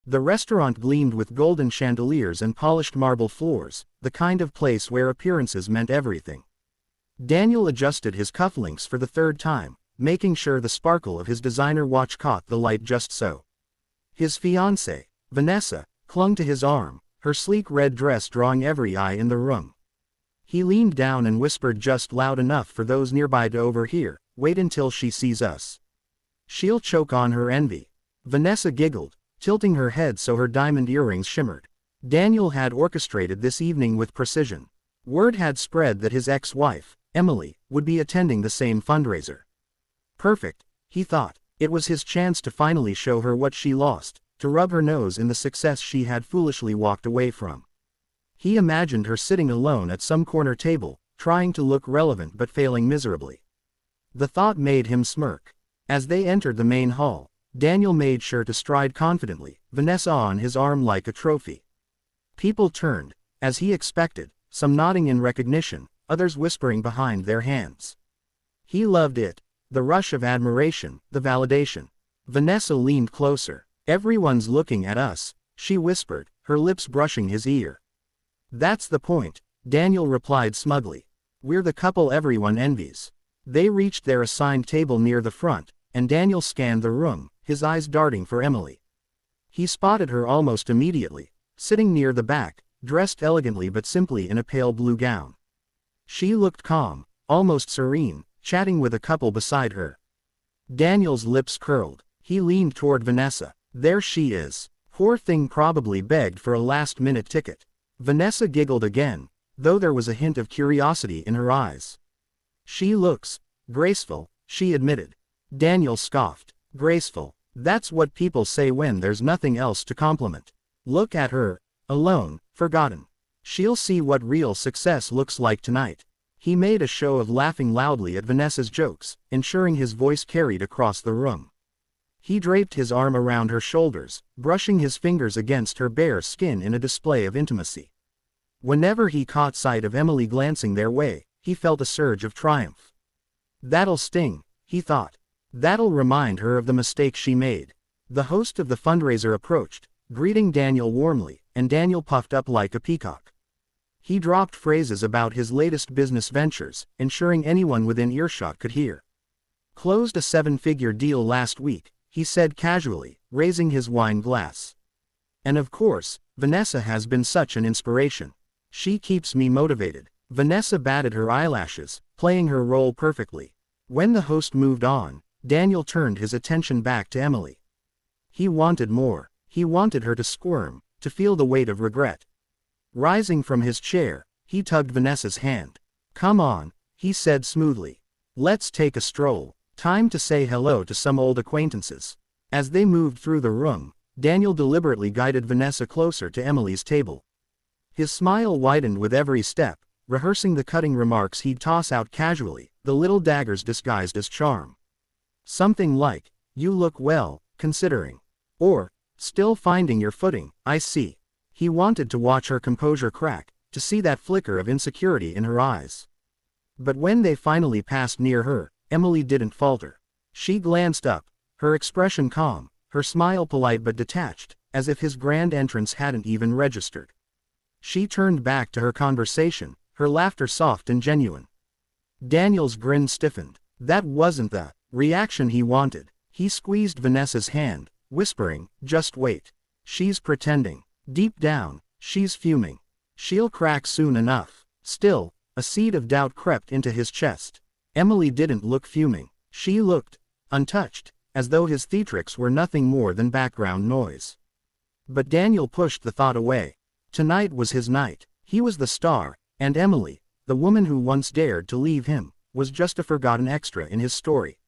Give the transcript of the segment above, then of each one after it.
The restaurant gleamed with golden chandeliers and polished marble floors, the kind of place where appearances meant everything. Daniel adjusted his cufflinks for the third time, making sure the sparkle of his designer watch caught the light just so. His fiancée, Vanessa, clung to his arm, her sleek red dress drawing every eye in the room. He leaned down and whispered just loud enough for those nearby to overhear, "Wait until she sees us. She'll choke on her envy." Vanessa giggled, tilting her head so her diamond earrings shimmered. Daniel had orchestrated this evening with precision. Word had spread that his ex-wife, Emily, would be attending the same fundraiser. Perfect, he thought. It was his chance to finally show her what she lost, to rub her nose in the success she had foolishly walked away from. He imagined her sitting alone at some corner table, trying to look relevant but failing miserably. The thought made him smirk. As they entered the main hall, Daniel made sure to stride confidently, Vanessa on his arm like a trophy. People turned, as he expected, some nodding in recognition, others whispering behind their hands. He loved it, the rush of admiration, the validation. Vanessa leaned closer. "Everyone's looking at us," she whispered, her lips brushing his ear. "That's the point," Daniel replied smugly. "We're the couple everyone envies." They reached their assigned table near the front, and Daniel scanned the room, his eyes darting for Emily. He spotted her almost immediately, sitting near the back, dressed elegantly but simply in a pale blue gown. She looked calm, almost serene, chatting with a couple beside her. Daniel's lips curled. He leaned toward Vanessa. "There she is. Poor thing probably begged for a last-minute ticket." Vanessa giggled again, though there was a hint of curiosity in her eyes. "She looks graceful," she admitted. Daniel scoffed. "Graceful? That's what people say when there's nothing else to compliment. Look at her, alone, forgotten. She'll see what real success looks like tonight." He made a show of laughing loudly at Vanessa's jokes, ensuring his voice carried across the room. He draped his arm around her shoulders, brushing his fingers against her bare skin in a display of intimacy. Whenever he caught sight of Emily glancing their way, he felt a surge of triumph. "That'll sting," he thought. "That'll remind her of the mistake she made." The host of the fundraiser approached, greeting Daniel warmly, and Daniel puffed up like a peacock. He dropped phrases about his latest business ventures, ensuring anyone within earshot could hear. "Closed a 7-figure deal last week," he said casually, raising his wine glass. "And of course, Vanessa has been such an inspiration. She keeps me motivated." Vanessa batted her eyelashes, playing her role perfectly. When the host moved on, Daniel turned his attention back to Emily. He wanted more. He wanted her to squirm, to feel the weight of regret. Rising from his chair, he tugged Vanessa's hand. "Come on," he said smoothly. "Let's take a stroll. Time to say hello to some old acquaintances." As they moved through the room, Daniel deliberately guided Vanessa closer to Emily's table. His smile widened with every step, rehearsing the cutting remarks he'd toss out casually, the little daggers disguised as charm. Something like, "You look well, considering." Or, "Still finding your footing, I see." He wanted to watch her composure crack, to see that flicker of insecurity in her eyes. But when they finally passed near her, Emily didn't falter. She glanced up, her expression calm, her smile polite but detached, as if his grand entrance hadn't even registered. She turned back to her conversation, her laughter soft and genuine. Daniel's grin stiffened. That wasn't the reaction he wanted. He squeezed Vanessa's hand, whispering, "Just wait. She's pretending. Deep down, she's fuming. She'll crack soon enough." Still, a seed of doubt crept into his chest. Emily didn't look fuming. She looked untouched, as though his theatrics were nothing more than background noise. But Daniel pushed the thought away. Tonight was his night. He was the star, and Emily, the woman who once dared to leave him, was just a forgotten extra in his story.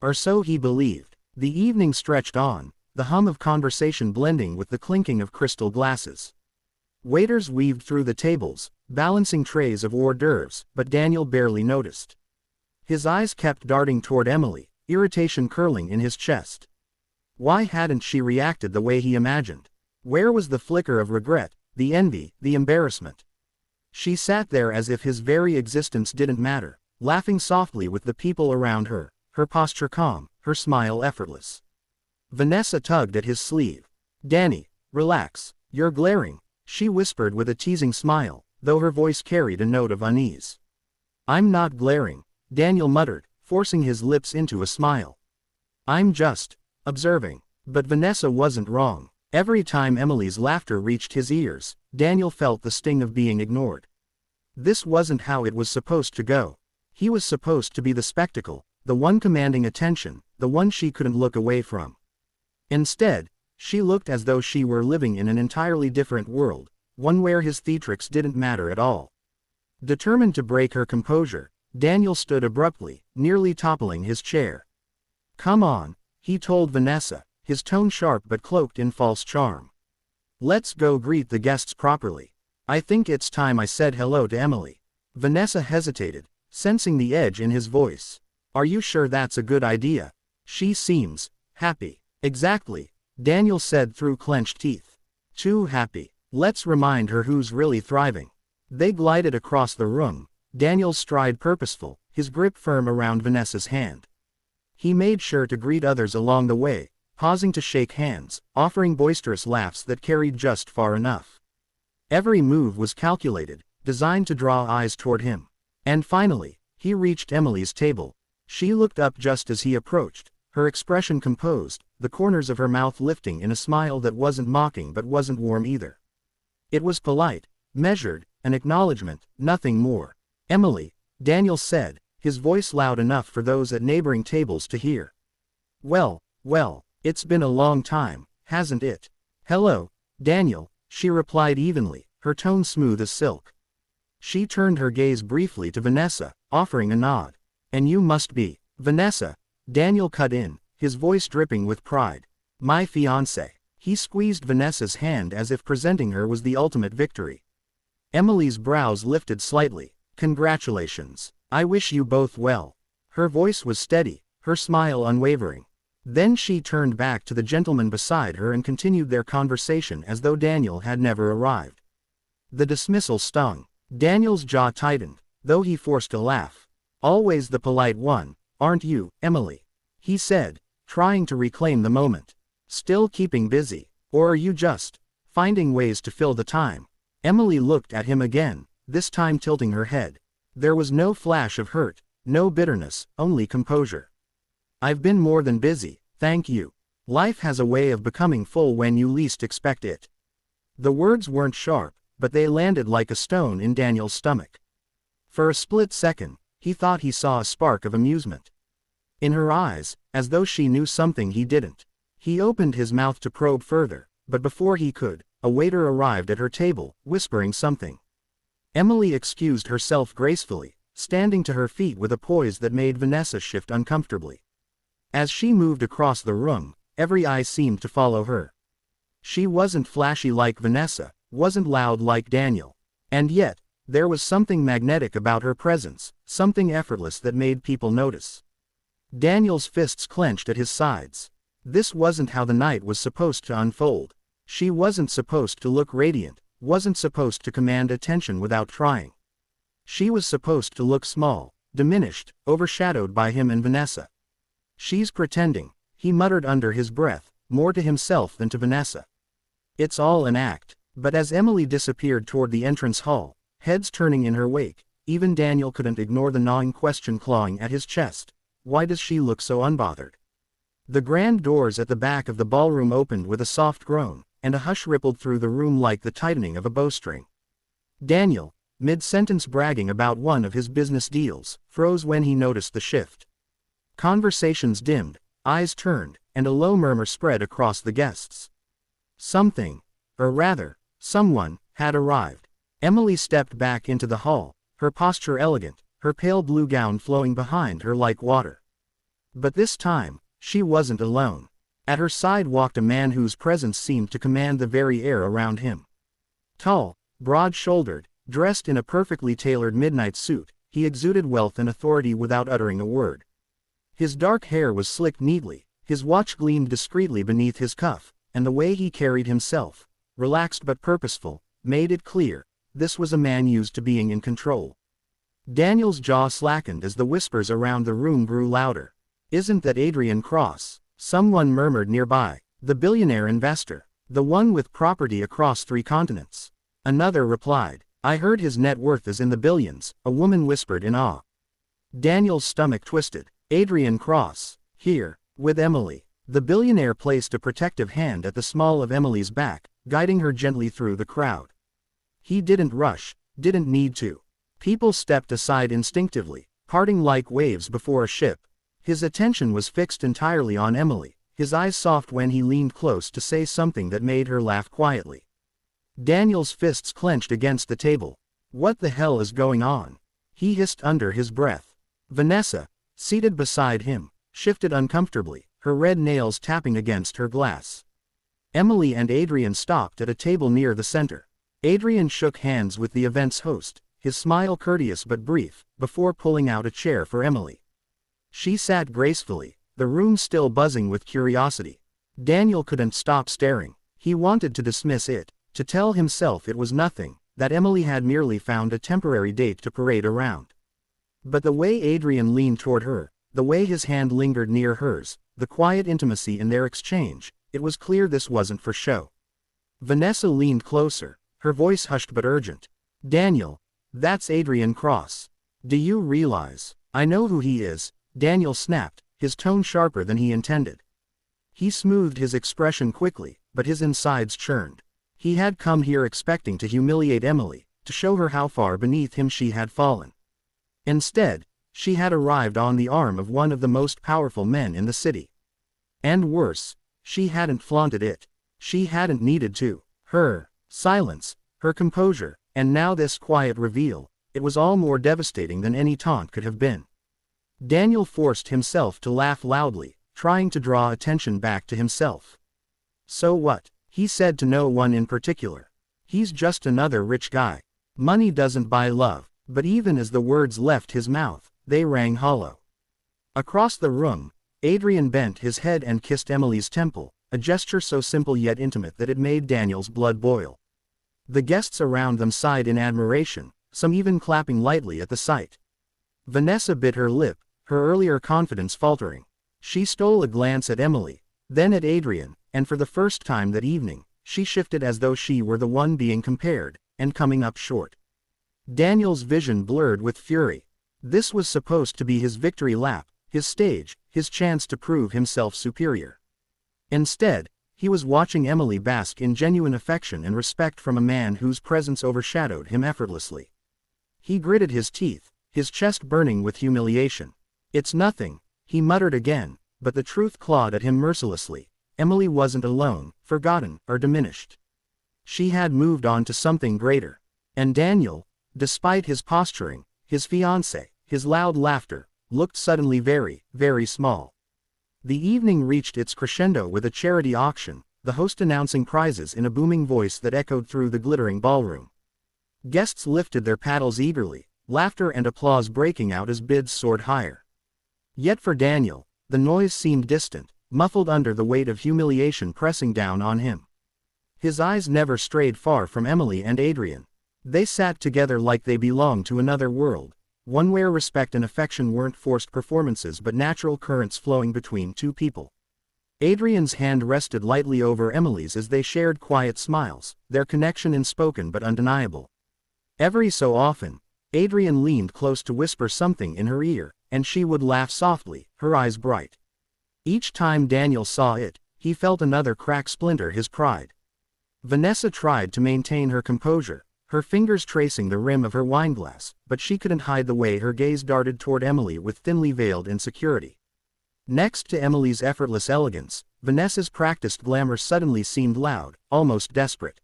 Or so he believed. The evening stretched on, the hum of conversation blending with the clinking of crystal glasses. Waiters weaved through the tables, balancing trays of hors d'oeuvres, but Daniel barely noticed. His eyes kept darting toward Emily, irritation curling in his chest. Why hadn't she reacted the way he imagined? Where was the flicker of regret, the envy, the embarrassment? She sat there as if his very existence didn't matter, laughing softly with the people around her, her posture calm, her smile effortless. Vanessa tugged at his sleeve. Danny, relax, you're glaring, she whispered with a teasing smile, though her voice carried a note of unease. I'm not glaring, Daniel muttered, forcing his lips into a smile. I'm just observing. But Vanessa wasn't wrong. Every time Emily's laughter reached his ears, Daniel felt the sting of being ignored. This wasn't how it was supposed to go. He was supposed to be the spectacle, the one commanding attention, the one she couldn't look away from. Instead, she looked as though she were living in an entirely different world, one where his theatrics didn't matter at all. Determined to break her composure, Daniel stood abruptly, nearly toppling his chair. Come on, he told Vanessa, his tone sharp but cloaked in false charm. Let's go greet the guests properly. I think it's time I said hello to Emily. Vanessa hesitated, sensing the edge in his voice. Are you sure that's a good idea? She seems happy. Exactly, Daniel said through clenched teeth. Too happy. Let's remind her who's really thriving. They glided across the room, Daniel's stride purposeful, his grip firm around Vanessa's hand. He made sure to greet others along the way, pausing to shake hands, offering boisterous laughs that carried just far enough. Every move was calculated, designed to draw eyes toward him. And finally, he reached Emily's table. She looked up just as he approached, her expression composed, the corners of her mouth lifting in a smile that wasn't mocking but wasn't warm either. It was polite, measured, an acknowledgement, nothing more. Emily, Daniel said, his voice loud enough for those at neighboring tables to hear. Well, it's been a long time, hasn't it? Hello, Daniel, she replied evenly, her tone smooth as silk. She turned her gaze briefly to Vanessa, offering a nod. And you must be Vanessa, Daniel cut in, his voice dripping with pride. My fiancée. He squeezed Vanessa's hand as if presenting her was the ultimate victory. Emily's brows lifted slightly. Congratulations. I wish you both well. Her voice was steady, her smile unwavering. Then she turned back to the gentleman beside her and continued their conversation as though Daniel had never arrived. The dismissal stung. Daniel's jaw tightened, though he forced a laugh. Always the polite one, aren't you, Emily? He said, trying to reclaim the moment. Still keeping busy, or are you just finding ways to fill the time? Emily looked at him again, this time tilting her head. There was no flash of hurt, no bitterness, only composure. I've been more than busy, thank you. Life has a way of becoming full when you least expect it. The words weren't sharp, but they landed like a stone in Daniel's stomach. For a split second, he thought he saw a spark of amusement in her eyes, as though she knew something he didn't. He opened his mouth to probe further, but before he could, a waiter arrived at her table, whispering something. Emily excused herself gracefully, standing to her feet with a poise that made Vanessa shift uncomfortably. As she moved across the room, every eye seemed to follow her. She wasn't flashy like Vanessa, wasn't loud like Daniel. And yet, there was something magnetic about her presence, something effortless that made people notice. Daniel's fists clenched at his sides. This wasn't how the night was supposed to unfold. She wasn't supposed to look radiant, wasn't supposed to command attention without trying. She was supposed to look small, diminished, overshadowed by him and Vanessa. She's pretending, he muttered under his breath, more to himself than to Vanessa. It's all an act. But as Emily disappeared toward the entrance hall, heads turning in her wake, even Daniel couldn't ignore the gnawing question clawing at his chest. Why does she look so unbothered? The grand doors at the back of the ballroom opened with a soft groan, and a hush rippled through the room like the tightening of a bowstring. Daniel, mid-sentence bragging about one of his business deals, froze when he noticed the shift. Conversations dimmed, eyes turned, and a low murmur spread across the guests. Something, or rather, someone, had arrived. Emily stepped back into the hall, her posture elegant, her pale blue gown flowing behind her like water. But this time, she wasn't alone. At her side walked a man whose presence seemed to command the very air around him. Tall, broad-shouldered, dressed in a perfectly tailored midnight suit, he exuded wealth and authority without uttering a word. His dark hair was slicked neatly, his watch gleamed discreetly beneath his cuff, and the way he carried himself, relaxed but purposeful, made it clear, this was a man used to being in control. Daniel's jaw slackened as the whispers around the room grew louder. Isn't that Adrian Cross? Someone murmured nearby. The billionaire investor. The one with property across 3 continents. Another replied, I heard his net worth is in the billions, a woman whispered in awe. Daniel's stomach twisted. Adrian Cross. Here, with Emily. The billionaire placed a protective hand at the small of Emily's back, guiding her gently through the crowd. He didn't rush, didn't need to. People stepped aside instinctively, parting like waves before a ship. His attention was fixed entirely on Emily, his eyes soft when he leaned close to say something that made her laugh quietly. Daniel's fists clenched against the table. What the hell is going on? He hissed under his breath. Vanessa, seated beside him, shifted uncomfortably, her red nails tapping against her glass. Emily and Adrian stopped at a table near the center. Adrian shook hands with the event's host, his smile courteous but brief, before pulling out a chair for Emily. She sat gracefully, the room still buzzing with curiosity. Daniel couldn't stop staring. He wanted to dismiss it, to tell himself it was nothing, that Emily had merely found a temporary date to parade around. But the way Adrian leaned toward her, the way his hand lingered near hers, the quiet intimacy in their exchange, it was clear this wasn't for show. Vanessa leaned closer, her voice hushed but urgent. Daniel, that's Adrian Cross. Do you realize? I know who he is, Daniel snapped, his tone sharper than he intended. He smoothed his expression quickly, but his insides churned. He had come here expecting to humiliate Emily, to show her how far beneath him she had fallen. Instead, she had arrived on the arm of one of the most powerful men in the city. And worse, she hadn't flaunted it. She hadn't needed to. Her silence, her composure, and now this quiet reveal, it was all more devastating than any taunt could have been. Daniel forced himself to laugh loudly, trying to draw attention back to himself. So what? He said to no one in particular. He's just another rich guy. Money doesn't buy love, but even as the words left his mouth, they rang hollow. Across the room, Adrian bent his head and kissed Emily's temple, a gesture so simple yet intimate that it made Daniel's blood boil. The guests around them sighed in admiration, some even clapping lightly at the sight. Vanessa bit her lip, her earlier confidence faltering. She stole a glance at Emily, then at Adrian, and for the first time that evening, she shifted as though she were the one being compared, and coming up short. Daniel's vision blurred with fury. This was supposed to be his victory lap, his stage, his chance to prove himself superior. Instead, he was watching Emily bask in genuine affection and respect from a man whose presence overshadowed him effortlessly. He gritted his teeth, his chest burning with humiliation. It's nothing, he muttered again, but the truth clawed at him mercilessly. Emily wasn't alone, forgotten, or diminished. She had moved on to something greater. And Daniel, despite his posturing, his fiancée, his loud laughter, looked suddenly very, very small. The evening reached its crescendo with a charity auction, the host announcing prizes in a booming voice that echoed through the glittering ballroom. Guests lifted their paddles eagerly, laughter and applause breaking out as bids soared higher. Yet for Daniel, the noise seemed distant, muffled under the weight of humiliation pressing down on him. His eyes never strayed far from Emily and Adrian. They sat together like they belonged to another world, one where respect and affection weren't forced performances but natural currents flowing between two people. Adrian's hand rested lightly over Emily's as they shared quiet smiles, their connection unspoken but undeniable. Every so often, Adrian leaned close to whisper something in her ear, and she would laugh softly, her eyes bright. Each time Daniel saw it, he felt another crack splinter his pride. Vanessa tried to maintain her composure, her fingers tracing the rim of her wineglass, but she couldn't hide the way her gaze darted toward Emily with thinly veiled insecurity. Next to Emily's effortless elegance, Vanessa's practiced glamour suddenly seemed loud, almost desperate.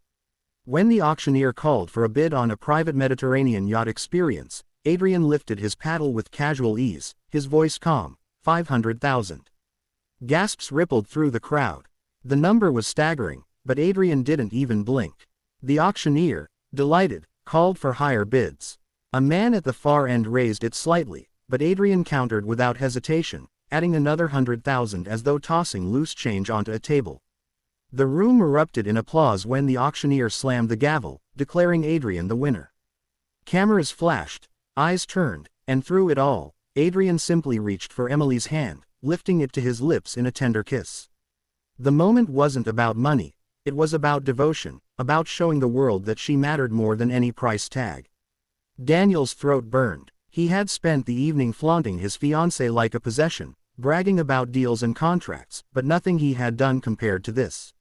When the auctioneer called for a bid on a private Mediterranean yacht experience, Adrian lifted his paddle with casual ease, his voice calm. 500,000. Gasps rippled through the crowd. The number was staggering, but Adrian didn't even blink. The auctioneer, delighted, called for higher bids. A man at the far end raised it slightly, but Adrian countered without hesitation, adding another 100,000 as though tossing loose change onto a table. The room erupted in applause when the auctioneer slammed the gavel, declaring Adrian the winner. Cameras flashed, eyes turned, and through it all, Adrian simply reached for Emily's hand, lifting it to his lips in a tender kiss. The moment wasn't about money, It was about devotion, about showing the world that she mattered more than any price tag. Daniel's throat burned. He had spent the evening flaunting his fiancée like a possession, bragging about deals and contracts, but nothing he had done compared to this.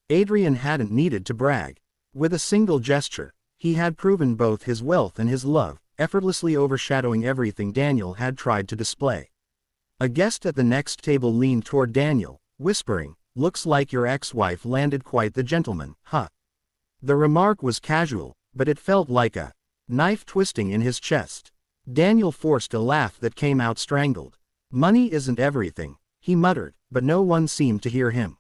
Adrian hadn't needed to brag. With a single gesture, he had proven both his wealth and his love, effortlessly overshadowing everything Daniel had tried to display. A guest at the next table leaned toward Daniel, whispering, "Looks like your ex-wife landed quite the gentleman, huh?" The remark was casual, but it felt like a knife twisting in his chest. Daniel forced a laugh that came out strangled. "Money isn't everything," he muttered, but no one seemed to hear him.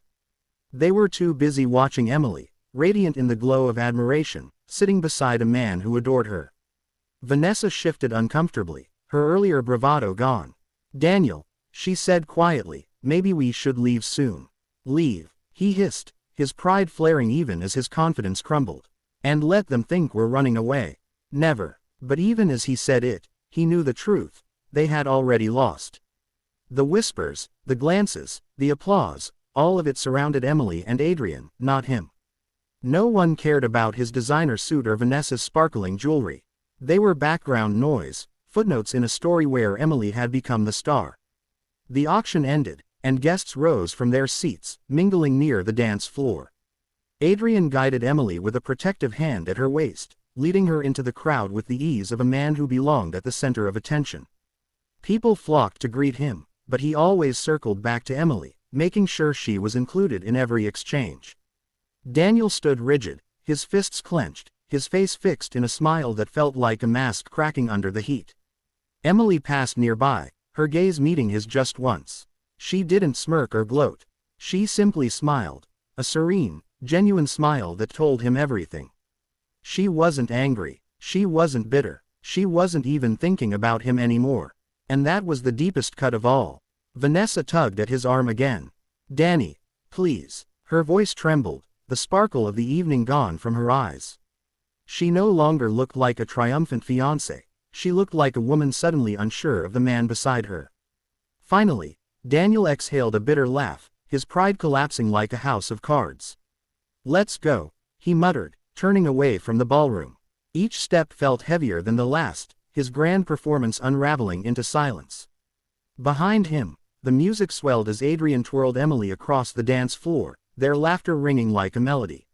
They were too busy watching Emily, radiant in the glow of admiration, sitting beside a man who adored her. Vanessa shifted uncomfortably, her earlier bravado gone. "Daniel," she said quietly, "maybe we should leave soon." "Leave," he hissed, his pride flaring even as his confidence crumbled. "And let them think we're running away." "Never." But even as he said it, he knew the truth. They had already lost. The whispers, the glances, the applause, all of it surrounded Emily and Adrian, not him. No one cared about his designer suit or Vanessa's sparkling jewelry. They were background noise, footnotes in a story where Emily had become the star. The auction ended, and guests rose from their seats, mingling near the dance floor. Adrian guided Emily with a protective hand at her waist, leading her into the crowd with the ease of a man who belonged at the center of attention. People flocked to greet him, but he always circled back to Emily, making sure she was included in every exchange. Daniel stood rigid, his fists clenched, his face fixed in a smile that felt like a mask cracking under the heat. Emily passed nearby, her gaze meeting his just once. She didn't smirk or gloat. She simply smiled, a serene, genuine smile that told him everything. She wasn't angry, she wasn't bitter, she wasn't even thinking about him anymore. And that was the deepest cut of all. Vanessa tugged at his arm again. "Danny, please." Her voice trembled, the sparkle of the evening gone from her eyes. She no longer looked like a triumphant fiancée, she looked like a woman suddenly unsure of the man beside her. Finally, Daniel exhaled a bitter laugh, his pride collapsing like a house of cards. "Let's go," he muttered, turning away from the ballroom. Each step felt heavier than the last, his grand performance unraveling into silence. Behind him, the music swelled as Adrian twirled Emily across the dance floor, their laughter ringing like a melody.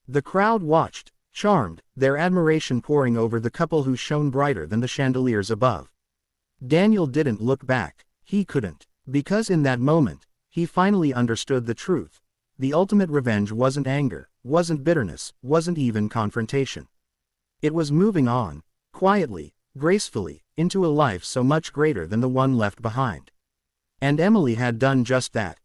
The crowd watched, charmed, their admiration pouring over the couple who shone brighter than the chandeliers above. Daniel didn't look back, he couldn't, because in that moment, he finally understood the truth. The ultimate revenge wasn't anger, wasn't bitterness, wasn't even confrontation. It was moving on, quietly, gracefully, into a life so much greater than the one left behind. And Emily had done just that.